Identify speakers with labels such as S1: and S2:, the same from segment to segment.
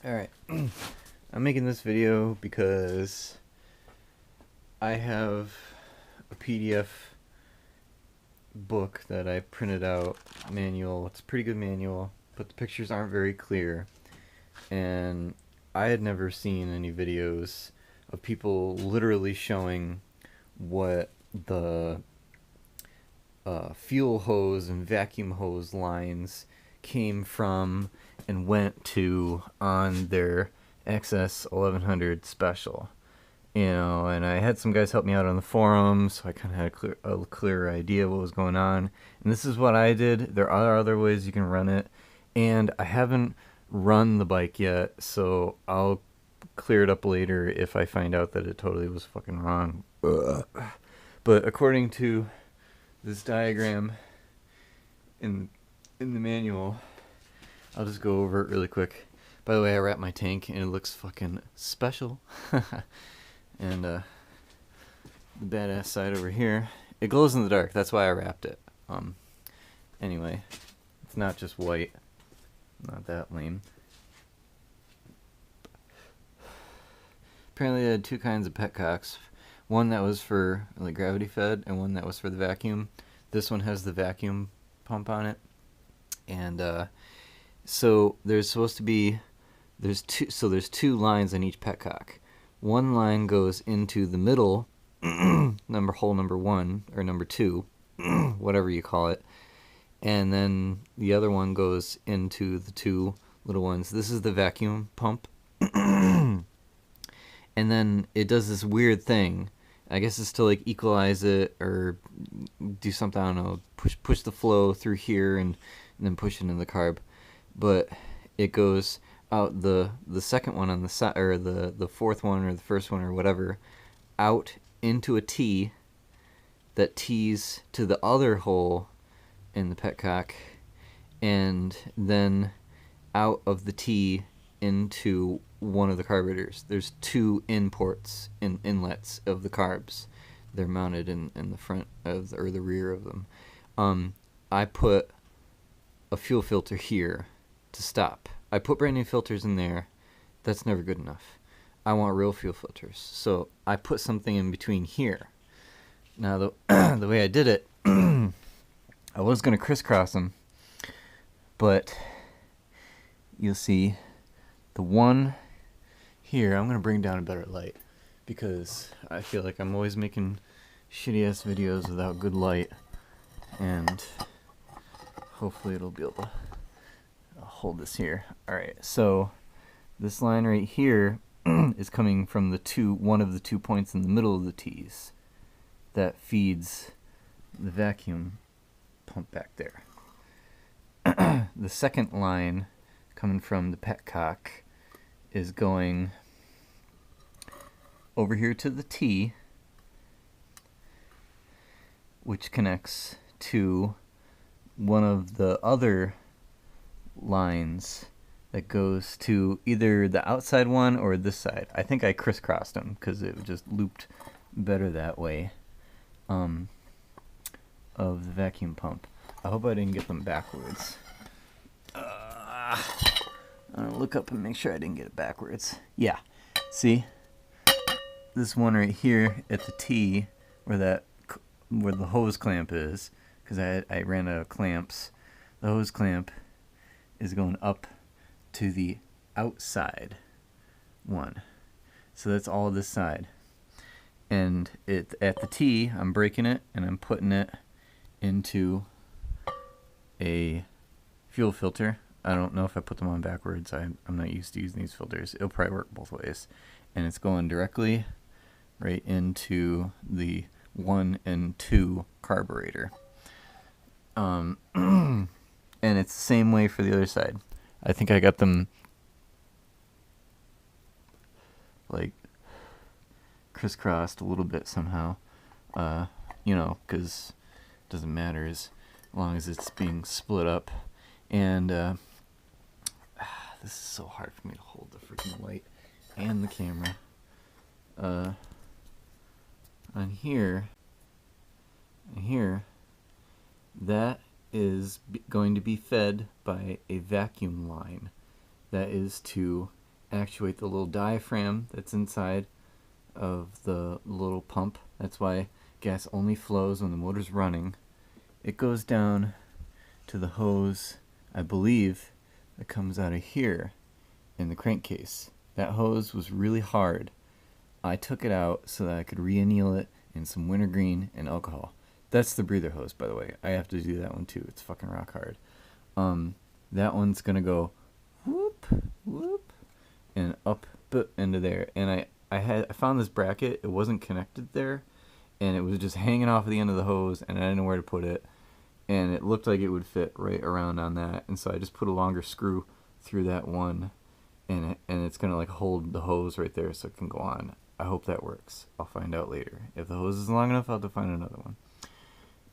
S1: Alright, I'm making this video because I have a PDF book that I printed out, manual. It's a pretty good manual, but the pictures aren't very clear. And I had never seen any videos of people literally showing what the fuel hose and vacuum hose lines came from and went to on their xs1100 special. And I had some guys help me out on the forums, so I kind of had a clearer idea of what was going on. And this is what I did. There are other ways you can run it, and I haven't run the bike yet, so I'll clear it up later if I find out that it totally was fucking wrong. Ugh. But according to this diagram in the manual, I'll just go over it really quick. By the way, I wrapped my tank and it looks fucking special. And the badass side over here, it glows in the dark. That's why I wrapped it. Anyway, it's not just white. Not that lame. Apparently, I had two kinds of petcocks. One that was for like gravity fed, and one that was for the vacuum. This one has the vacuum pump on it, and so there's supposed to be there's two lines on each petcock. One line goes into the middle, hole number 1 or number 2, whatever you call it, and then the other one goes into the two little ones. This is the vacuum pump. And then it does this weird thing. I guess it's to like equalize it or do something, I don't know, push the flow through here and then push it in the carb. But it goes out the second one on the side, or the fourth one or the first one or whatever, out into a T that tees to the other hole in the petcock, and then out of the T into one of the carburetors. There's two inlets of the carbs. They're mounted in the front of or the rear of them. I put a fuel filter here to stop. I put brand new filters in there. That's never good enough. I want real fuel filters. So I put something in between here. Now the way I did it, I was going to crisscross them, but you'll see the one here, I'm going to bring down a better light because I feel like I'm always making shitty ass videos without good light, and hopefully it'll be able to hold this here. Alright, so this line right here is coming from one of the 2 points in the middle of the T's that feeds the vacuum pump back there. The second line coming from the petcock is going over here to the T, which connects to one of the other lines that goes to either the outside one or this side. I think I crisscrossed them because it just looped better that way, of the vacuum pump. I hope I didn't get them backwards. I'm gonna look up and make sure I didn't get it backwards. Yeah, see? This one right here at the T, where the hose clamp is, because I ran out of clamps. The hose clamp is going up to the outside one. So that's all this side. And at the T, I'm breaking it and I'm putting it into a fuel filter. I don't know if I put them on backwards. I'm not used to using these filters. It'll probably work both ways. And it's going directly right into the 1 and 2 carburetor. And it's the same way for the other side. I think I got them like crisscrossed a little bit somehow. Because it doesn't matter as long as it's being split up. And this is so hard for me to hold the freaking light and the camera. On here, that is going to be fed by a vacuum line that is to actuate the little diaphragm that's inside of the little pump. That's why gas only flows when the motor's running. It goes down to the hose, I believe, that comes out of here in the crankcase. That hose was really hard. I took it out so that I could re-anneal it in some wintergreen and alcohol. That's the breather hose, by the way. I have to do that one too. It's fucking rock hard. That one's gonna go whoop, whoop, and up into there. And I found this bracket. It wasn't connected there, and it was just hanging off the end of the hose, and I didn't know where to put it. And it looked like it would fit right around on that, and so I just put a longer screw through that one, and it's gonna like hold the hose right there so it can go on. I hope that works. I'll find out later. If the hose is long enough, I'll have to find another one.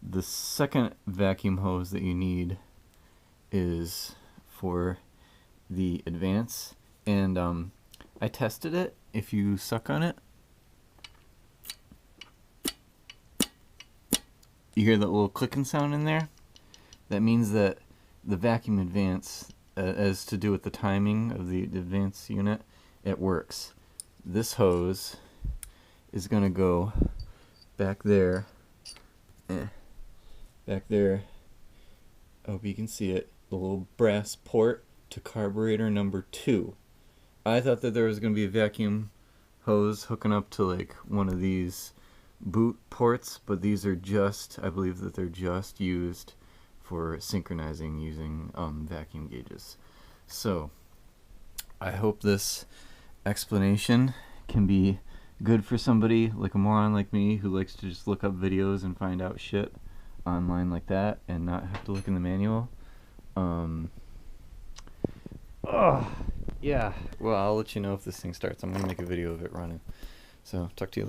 S1: The second vacuum hose that you need is for the Advance, and I tested it. If you suck on it, you hear that little clicking sound in there? That means that the vacuum Advance, as to do with the timing of the Advance unit, it works. This hose is going to go back there. Back there. I hope you can see it. The little brass port to carburetor number 2. I thought that there was going to be a vacuum hose hooking up to like one of these boot ports, but these are just, I believe that they're just used for synchronizing using vacuum gauges. So I hope this explanation can be good for somebody like a moron like me who likes to just look up videos and find out shit online like that and not have to look in the manual. Yeah, well, I'll let you know if this thing starts. I'm gonna make a video of it running. So talk to you later.